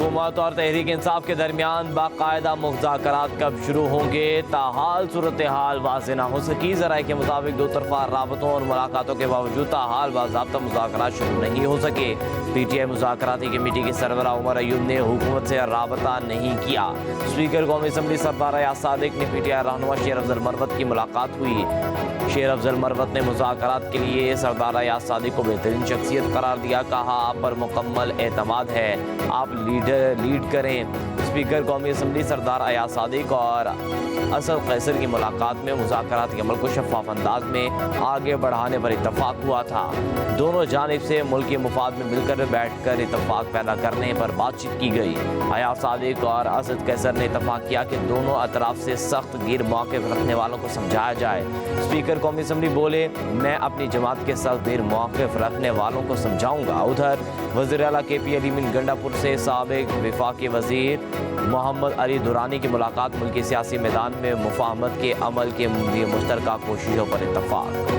हुकूमत और तहरीक इंसाफ के दरमियान बाकायदा मुज़ाकरात कब शुरू होंगे, ताहाल सूरत हाल वाज़ेह न हो सकी। ज़राए के मुताबिक दो तरफा राबतों और मुलाकातों के बावजूद ताहाल बाज़ाब्ता मुज़ाकरात शुरू नहीं हो सके। PTI मुज़ाकराती कमेटी के सरबराह उमर अयूब ने हुकूमत से राबता नहीं किया। स्पीकर कौमी असम्बली सरदार अयाज सादिक ने PTI रहनुमा शेर अफजल मरवत की मुलाकात हुई। शेर अफजल मरवत ने मुज़ाकरात के लिए सरदार अयाज सादिक को बेहतरीन शख्सियत करार दिया। कहा, आप पर मुकम्मल एतमाद है, आप लीड करें। स्पीकर कौमी असम्बली सरदार अयाज सादिक और असद कैसर की मुलाकात में मुज़ाकरात के अमल को शफ़ाफ़ अंदाज में आगे बढ़ाने पर इत्तफ़ाक़ हुआ था। दोनों जानिब से मुल्क के मुफाद में मिलकर बैठकर इत्तफ़ाक़ पैदा करने पर बातचीत की गई। अयाज सादिक और असद कैसर ने इत्तफ़ाक़ किया कि दोनों अतराफ से सख्त गिर मौक़िफ़ रखने वालों को समझाया जाए। स्पीकर कौमी असम्बली बोले, मैं अपनी जमात के सख्त गिर मौक़िफ़ रखने वालों को समझाऊँगा। उधर वज़ीर आला KP अली मीन गंडापुर से साबिक़ वफाकी वज़ीर मोहम्मद अली दुरानी की मुलाकात। मुल्की सियासी मैदान में मुफाहमत के अमल के लिए मुश्तरका कोशिशों पर इत्तफ़ाक़।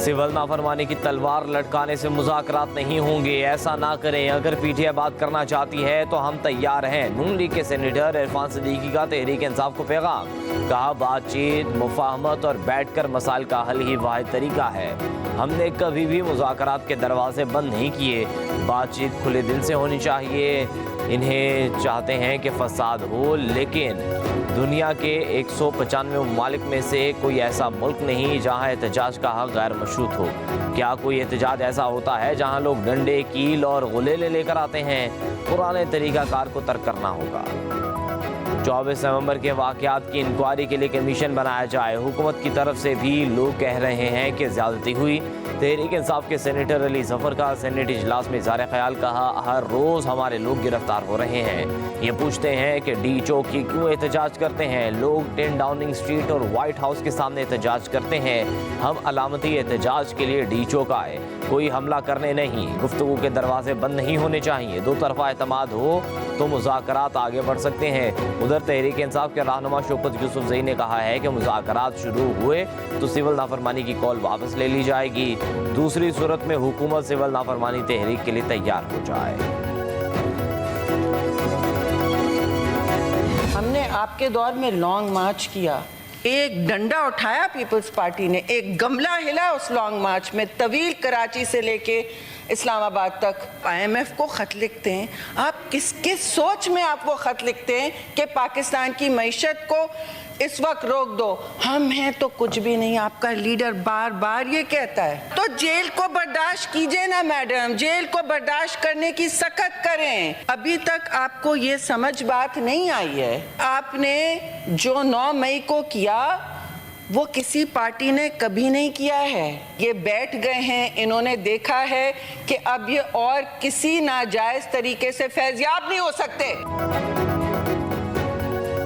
सिविल नाफरमानी की तलवार लटकाने से मुज़ाकरात नहीं होंगे, ऐसा ना करें। अगर PTI बात करना चाहती है तो हम तैयार हैं। नून लीग के सेनेटर इरफान सिद्दीकी का तहरीक इंसाफ को पैगाम। कहा, बातचीत, मुफाहमत और बैठकर मसाइल का हल ही वाहिद तरीका है। हमने कभी भी मुज़ाकरात के दरवाजे बंद नहीं किए। बातचीत खुले दिल से होनी चाहिए। इन्हें चाहते हैं कि फसाद हो, लेकिन दुनिया के 195 ममालिक में से कोई ऐसा मुल्क नहीं जहां एहतजाज का हक गैर मशरूत हो। क्या कोई एहतजाज ऐसा होता है जहां लोग डंडे, कील और गुलेले लेकर आते हैं? पुराने तरीक़ाकार को तर्क करना होगा। 24 नवंबर के वाक़यात की इंक्वायरी के लिए कमीशन बनाया जाए। हुकूमत की तरफ से भी लोग कह रहे हैं कि ज़्यादती हुई। तहरीक इंसाफ के सेनेटर अली ज़फ़र का सेनेट इजलास में इज़हार ख्याल। कहा, हर रोज़ हमारे लोग गिरफ्तार हो रहे हैं। ये पूछते हैं कि डी चौक की क्यों एहतजाज करते हैं। लोग 10 डाउनिंग स्ट्रीट और वाइट हाउस के सामने एहतजाज करते हैं। हम अलामती एहतजाज के लिए डी चौक आए, कोई हमला करने नहीं। गुफ्तगू के दरवाजे बंद नहीं होने चाहिए। दो तरफा एतमाद हो तो मुज़ाकरात आगे बढ़ सकते हैं। उधर तहरीक इंसाफ के रहनुमा शौकत यूसुफज़ई ने कहा है कि मुज़ाकरात शुरू हुए तो सिविल नाफरमानी की कॉल वापस ले ली जाएगी। दूसरी सूरत में हुकूमत सिविल नाफरमानी तहरीक के लिए तैयार हो जाए। हमने आपके दौर में लॉन्ग मार्च किया, एक डंडा उठाया पीपल्स पार्टी ने, एक गमला हिला उस लॉन्ग मार्च में। तवील कराची से लेके इस्लामाबाद तक IMF को ख़त लिखते हैं। आप किसके सोच में आप वो ख़त लिखते हैं कि पाकिस्तान की मईशत को इस वक्त रोक दो? हम हैं तो कुछ भी नहीं। आपका लीडर बार बार ये कहता है। तो जेल को बर्दाश्त कीजिए ना मैडम, जेल को बर्दाश्त करने की सख्त करें। अभी तक आपको ये समझ बात नहीं आई है। आपने जो 9 मई को किया वो किसी पार्टी ने कभी नहीं किया है। ये बैठ गए हैं, इन्होंने देखा है कि अब ये और किसी नाजायज तरीके से फैज़याब नहीं हो सकते।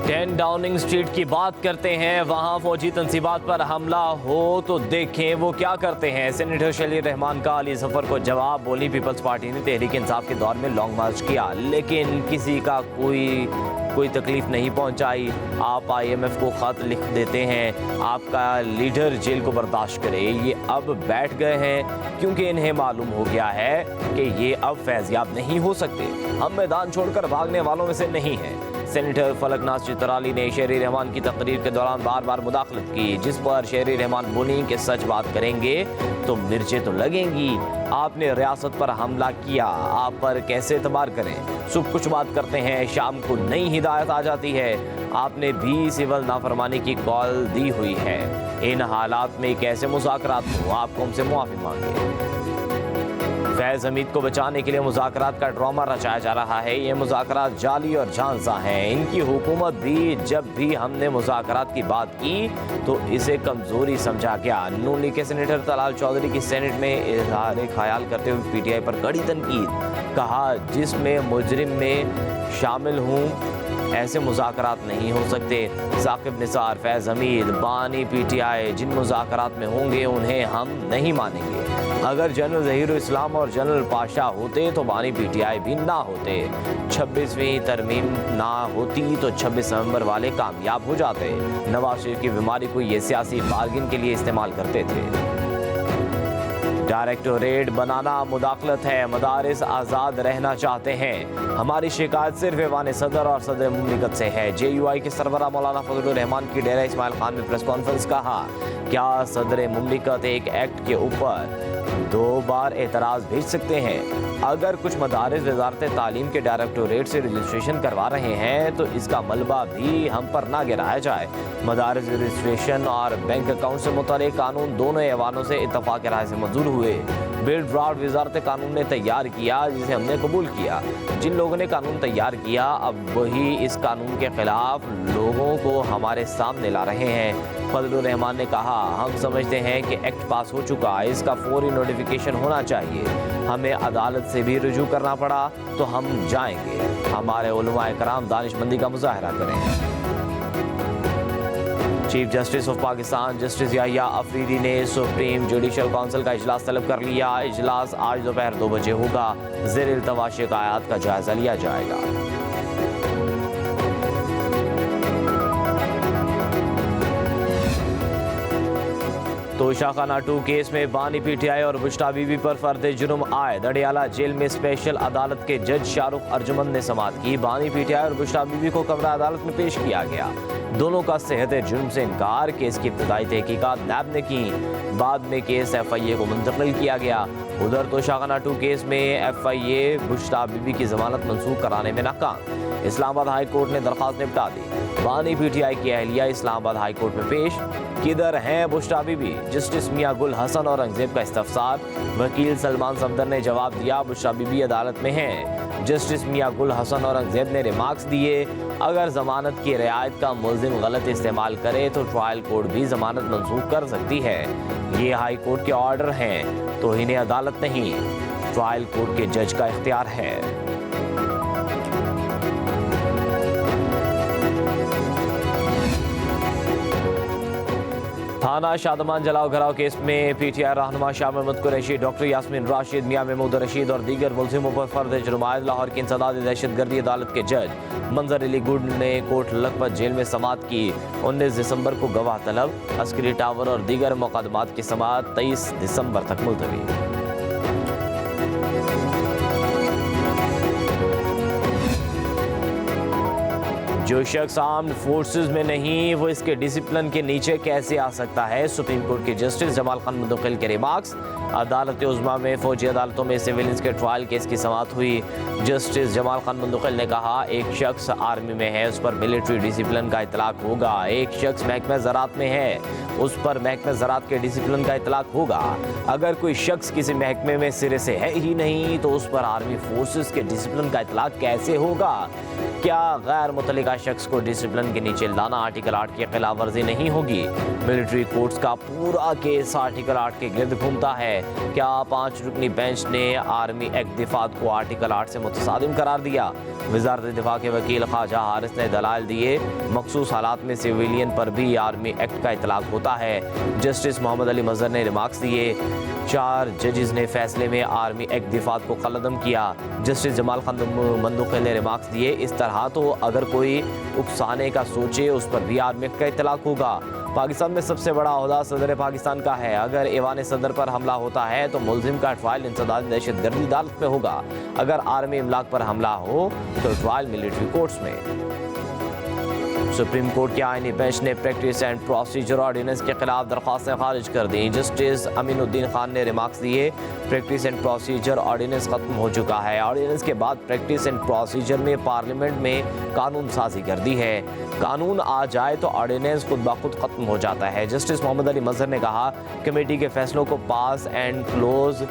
10 डाउनिंग स्ट्रीट की बात करते हैं, वहां फौजी तंसीबात पर हमला हो तो देखें वो क्या करते हैं। सेनेटर शलीर रहमान का अली ज़फ़र को जवाब। बोली, पीपल्स पार्टी ने तहरीक इंसाफ के दौर में लॉन्ग मार्च किया, लेकिन किसी का कोई तकलीफ नहीं पहुंचाई। आप IMF को ख़त लिख देते हैं, आपका लीडर जेल को बर्दाश्त करे। ये अब बैठ गए हैं क्योंकि इन्हें मालूम हो गया है कि ये अब फैज़याब नहीं हो सकते। हम मैदान छोड़कर भागने वालों में से नहीं हैं। सेनेटर फलकनाज चित्राली ने शेरी रहमान की तकरीर के दौरान बार बार मुदाखलत की, जिस पर शेरी रहमान बोली कि सच बात करेंगे तो मिर्चें तो लगेंगी। आपने रियासत पर हमला किया, आप पर कैसे एतबार करें? सुबह कुछ बात करते हैं, शाम को नई हिदायत आ जाती है। आपने भी सिविल नाफरमानी की कॉल दी हुई है। इन हालात में कैसे मुज़ाकरात हो? आप हमसे मुआफ़ी मांगे। फैज़ हमीद को बचाने के लिए मुज़ाकरात का ड्रामा रचाया जा रहा है। ये मुज़ाकरात जाली और झांसा हैं। इनकी हुकूमत भी जब भी हमने मुज़ाकरात की बात की तो इसे कमज़ोरी समझा गया। नून लीग के सेनेटर तलाल चौधरी की सेनेट में इज़हार ख्याल करते हुए PTI पर कड़ी तनकीद। कहा, जिसमें मुजरिम में शामिल हूँ, ऐसे मुज़ाकरात नहीं हो सकते। साकिब निसार, फैज़ हमीद, बानी PTI जिन मुज़ाकरात में होंगे उन्हें हम नहीं मानेंगे। अगर जनरल ज़हीरुल इस्लाम और जनरल पाशा होते तो बानी PTI भी ना होते। 26वीं तरमीम ना होती तो 26 नवंबर वाले कामयाब हो जाते। नवाज शरीफ की बीमारी को ये सियासी बार्गिन के लिए इस्तेमाल करते थे। डायरेक्टोरेट बनाना मुदाखलत है, मदारिस आज़ाद रहना चाहते हैं। हमारी शिकायत सिर्फ ऐवान सदर और सदर मुमलिकत से है। JUI के सरबराह मौलाना फजलुर रहमान की डेरा इस्माइल खान में प्रेस कॉन्फ्रेंस कहा, क्या सदर मुमलिकत एक एक्ट के ऊपर 2 बार एतराज़ भेज सकते हैं? अगर कुछ मदारिस वजारत तालीम के डायरेक्टोरेट से रजिस्ट्रेशन करवा रहे हैं तो इसका मलबा भी हम पर ना गिराया जाए। मदारिस रजिस्ट्रेशन और बैंक अकाउंट से मुतालिक कानून दोनों ऐवानों से इत्तफाक राय से मंजूर हुए। बिल ड्राफ्ट वजारत कानून ने तैयार किया, जिसे हमने कबूल किया। जिन लोगों ने कानून तैयार किया अब वही इस कानून के खिलाफ लोगों को हमारे सामने ला रहे हैं। फजलुर रहमान ने कहा, हम समझते हैं कि एक्ट पास हो चुका है, इसका फौरी नोटिफिकेशन होना चाहिए। हमें अदालत से भी रुजू करना पड़ा तो हम जाएंगे। हमारे उलमाए कराम दानिशमंदी का मुजाहरा करें। Chief justice of Pakistan justice Yahya Afridi ने सुप्रीम जुडिशल काउंसिल का इजलास तलब कर लिया। इजलास आज दोपहर 2 बजे होगा। ज़ेर इल्तवा शिकायत का जायजा लिया जाएगा। तोशाखाना 2 केस में बानी PTI और बुश्ता बीबी पर फर्द जुर्म आयद। अडियाला जेल में स्पेशल अदालत के जज शाहरुख अर्जुमंद ने समाअत की। बानी PTI और बुश्ता बीबी को कमरा अदालत में पेश किया गया। दोनों का सेहत जुर्म से इनकार। केस की इब्तदाई तहकीकात नैब ने की, बाद में केस FIA को मुंतकिल किया गया। उधर तोशाखाना 2 केस में FIA बुश्ता बीबी की जमानत मंसूख कराने में नाकाम। इस्लामाबाद हाई कोर्ट ने दरख्वास्त निपटा दी। बानी PTI की अहलिया इस्लामाबाद हाई कोर्ट में पेश। किधर हैं बुश्ता बीबी? जस्टिस मियां गुल हसन और औरंगजेब का इस्तफसार। वकील सलमान सफदर ने जवाब दिया, बुश्ता बीबी अदालत में हैं। जस्टिस मियां गुल हसन और औरंगजेब ने रिमार्क्स दिए, अगर जमानत की रियायत का मुल्जिम गलत इस्तेमाल करे तो ट्रायल कोर्ट भी जमानत मंसूख कर सकती है। ये हाई कोर्ट के ऑर्डर हैं तो इन्हें अदालत नहीं, ट्रायल कोर्ट के जज का इख्तियार है। थाना शादमान जलाओ घराव केस में PTI रहनुमा शाह महमूद कुरैशी, डॉक्टर यास्मीन राशिद, मियां महमूद रशीद और दीगर मुल्जिमों पर फर्द जुर्म आयद। लाहौर की इंसदाद दहशतगर्दी अदालत के जज मंजर अली गुड ने कोट लखपत जेल में समाअत की। 19 दिसंबर को गवाह तलब। अस्करी टावर और दीगर मुकदमात की समाअत 23 दिसंबर तक मुलतवी। जो शख्स आर्म्ड फोर्सेस में नहीं वो इसके डिसिप्लिन के नीचे कैसे आ सकता है? सुप्रीम कोर्ट के जस्टिस जमाल खान मुंतकिल के रिमार्क्स। अदालत उज़्मा में फौजी अदालतों में सिविलियंस के ट्रायल केस की समाअत हुई। जस्टिस जमाल खान मुंतकिल ने कहा, एक शख्स आर्मी में है उस पर मिलिट्री डिसिप्लिन का इतलाक होगा। एक शख्स महकमा ज़राअत में है उस पर महकमा ज़राअत के डिसिप्लिन का इतलाक होगा। अगर कोई शख्स किसी महकमे में सिरे से है ही नहीं तो उस पर आर्मी फोर्सेस के डिसिप्लिन का इतलाक कैसे होगा? क्या गैर मुतल्लिका शख्स को डिसिप्लिन के नीचे लाना आर्टिकल 8 की खिलाफ वर्जी नहीं होगी? मिलिट्री कोर्ट्स का पूरा केस आर्टिकल 8 के गिर्द घूमता है। क्या 5 रुकनी बेंच ने आर्मी एक्ट दिफात को आर्टिकल 8 से मुतसादिम करार दिया? वजारत दिफा के वकील ख्वाजा हारिस ने दलाल दिए, मखसूस हालात में सिविलियन पर भी आर्मी एक्ट का इतलाक होता है। जस्टिस मोहम्मद अली मजहर ने रिमार्क्स दिए। 4 जजेस ने फैसले में आर्मी एक्ट दिफात को कलअदम किया। जस्टिस जमाल खान मुंतकिल ने रिमार्क्स दिए, इस तरह तो अगर कोई उकसाने का सोचे उस पर भी आर्मी एक्ट का इतलाक होगा। पाकिस्तान में सबसे बड़ा ओहदा सदर पाकिस्तान का है। अगर ऐवान सदर पर हमला होता है तो मुल्जिम का ट्रायल इंसदाद दहशतगर्दी अदालत में होगा। अगर आर्मी इमलाक पर हमला हो तो ट्रायल मिलिट्री कोर्ट्स में। सुप्रीम कोर्ट के आईनी बेंच ने प्रैक्टिस एंड प्रोसीजर ऑर्डिनेंस के खिलाफ दरख्वास्तें खारिज कर दी। जस्टिस अमीनुद्दीन खान ने रिमार्क्स दिए, प्रैक्टिस एंड प्रोसीजर ऑर्डिनेंस खत्म हो चुका है। ऑर्डिनेंस के बाद प्रैक्टिस एंड प्रोसीजर में पार्लियामेंट में कानून साजी कर दी है। कानून आ जाए तो ऑर्डिनेंस खुद ब खुद खत्म हो जाता है। जस्टिस मोहम्मद अली मजहर ने कहा, कमेटी के फैसलों को पास एंड क्लोज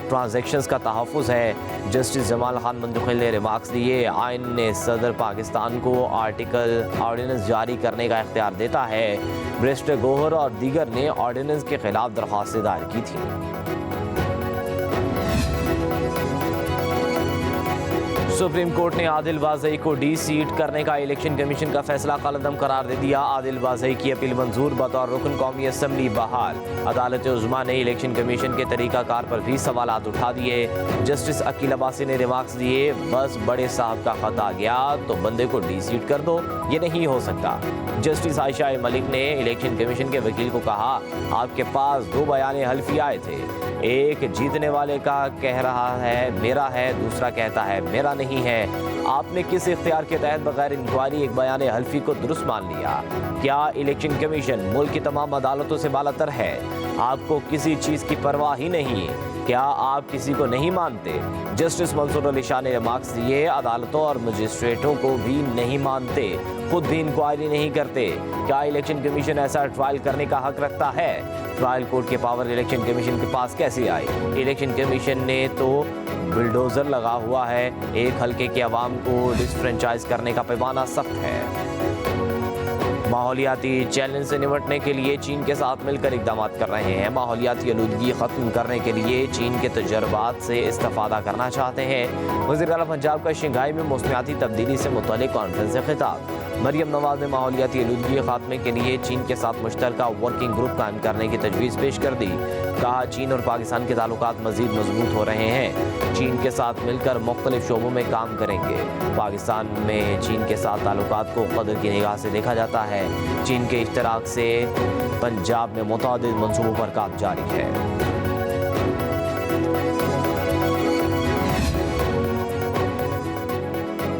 ट्रांजैक्शंस का तहफ़्फ़ुज़ है। जस्टिस जमाल खान मुंतकिल ने रिमार्क्स दिए, आइन ने सदर पाकिस्तान को ऑर्डिनेंस जारी करने का इख्तियार देता है। बैरिस्टर गोहर और दीगर ने ऑर्डिनेंस के खिलाफ दरख्वास्तें दायर की थी। सुप्रीम कोर्ट ने आदिल वाज़ई को डी सीट करने का इलेक्शन कमीशन का फैसला कलअदम करार दे दिया। आदिल वाज़ई की अपील मंजूर, बतौर रुकन कौमी असम्बली बहाल। अदालत उज़्मा ने इलेक्शन कमीशन के तरीक़ाकार पर भी सवालात उठा दिए। जस्टिस अकील अब्बासी ने रिमार्क्स दिए, बस बड़े साहब का खत आ गया तो बंदे को डी सीट कर दो, ये नहीं हो सकता। जस्टिस आयशा मलिक ने इलेक्शन कमीशन के वकील को कहा, आपके पास 2 बयान हल्फी आए थे, एक जीतने वाले का कह रहा है मेरा है, दूसरा कहता है मेरा नहीं है। आपने किस इख्तियार के तहत बगैर इंक्वायरी एक बयान हल्फी को दुरुस्त मान लिया? क्या इलेक्शन कमीशन मुल्क की तमाम अदालतों से बालातर है? आपको किसी चीज़ की परवाह ही नहीं? क्या आप किसी को नहीं मानते? जस्टिस मंसूर अली शाह ने रिमार्क्स दिए, अदालतों और मजिस्ट्रेटों को भी नहीं मानते, खुद भी इंक्वायरी नहीं करते। क्या इलेक्शन कमीशन ऐसा ट्रायल करने का हक रखता है? ट्रायल कोर्ट के पावर इलेक्शन कमीशन के पास कैसे आए? इलेक्शन कमीशन ने तो बुलडोजर लगा हुआ है। एक हल्के के अवाम को डिसफ्रेंचाइज करने का पैमाना सख्त है। माहौलियाती चैलेंज से निपटने के लिए चीन के साथ मिलकर इकदाम कर रहे हैं। माहौलियाती आलूदगी ख़त्म करने के लिए चीन के तजर्बात से इस्तेफादा करना चाहते हैं। वज़ीर आला पंजाब का शंघाई में मौसमियाती तब्दीली से मुतल्लिक़ कॉन्फ्रेंस से खिताब। मरियम नवाज ने माहौलियाती आलूदगी खात्मे के लिए चीन के साथ मुश्तरका वर्किंग ग्रुप कायम करने की तजवीज़ पेश कर दी। कहा, चीन और पाकिस्तान के ताल्लुकात मज़ीद मजबूत हो रहे हैं। चीन के साथ मिलकर मुख्तलिफ शोबों में काम करेंगे। पाकिस्तान में चीन के साथ ताल्लुकात को कदर की निगाह से देखा जाता है। चीन के इश्तराक से पंजाब में मुतअद्दिद मंसूबों पर काम जारी है।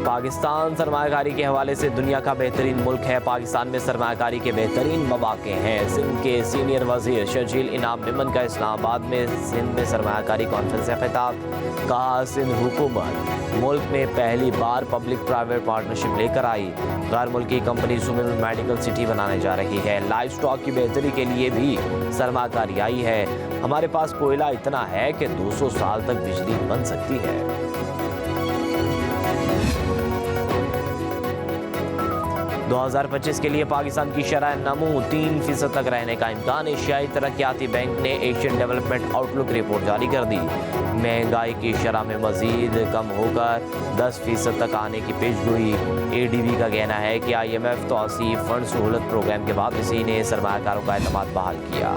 पाकिस्तान सरमायाकारी के हवाले से दुनिया का बेहतरीन मुल्क है। पाकिस्तान में सरमायाकारी के बेहतरीन मौक़े हैं। सिंध के सीनियर वज़ीर शर्जील इनाम मेमन का इस्लामाबाद में सिंध में सरमायाकारी कॉन्फ्रेंस से खिताब। कहा, सिंध हुकूमत मुल्क में पहली बार पब्लिक प्राइवेट पार्टनरशिप लेकर आई। गैर मुल्की कंपनी सूबे में मेडिकल सिटी बनाने जा रही है। लाइफ स्टॉक की बेहतरी के लिए भी सरमायाकारी आई है। हमारे पास कोयला इतना है कि 200 साल तक बिजली बन सकती है। 2025 के लिए पाकिस्तान की शरह नमू 3% तक रहने का इम्कान। एशियाई तरक्याती बैंक ने एशियन डेवलपमेंट आउटलुक रिपोर्ट जारी कर दी। महंगाई की शरह में मजीद कम होकर 10% तक आने की पेशगोई। ADB का कहना है कि IMF तौसीफ फंड सहूलत प्रोग्राम के बाद इसी ने सरमायाकारों का एतमाद बहाल किया।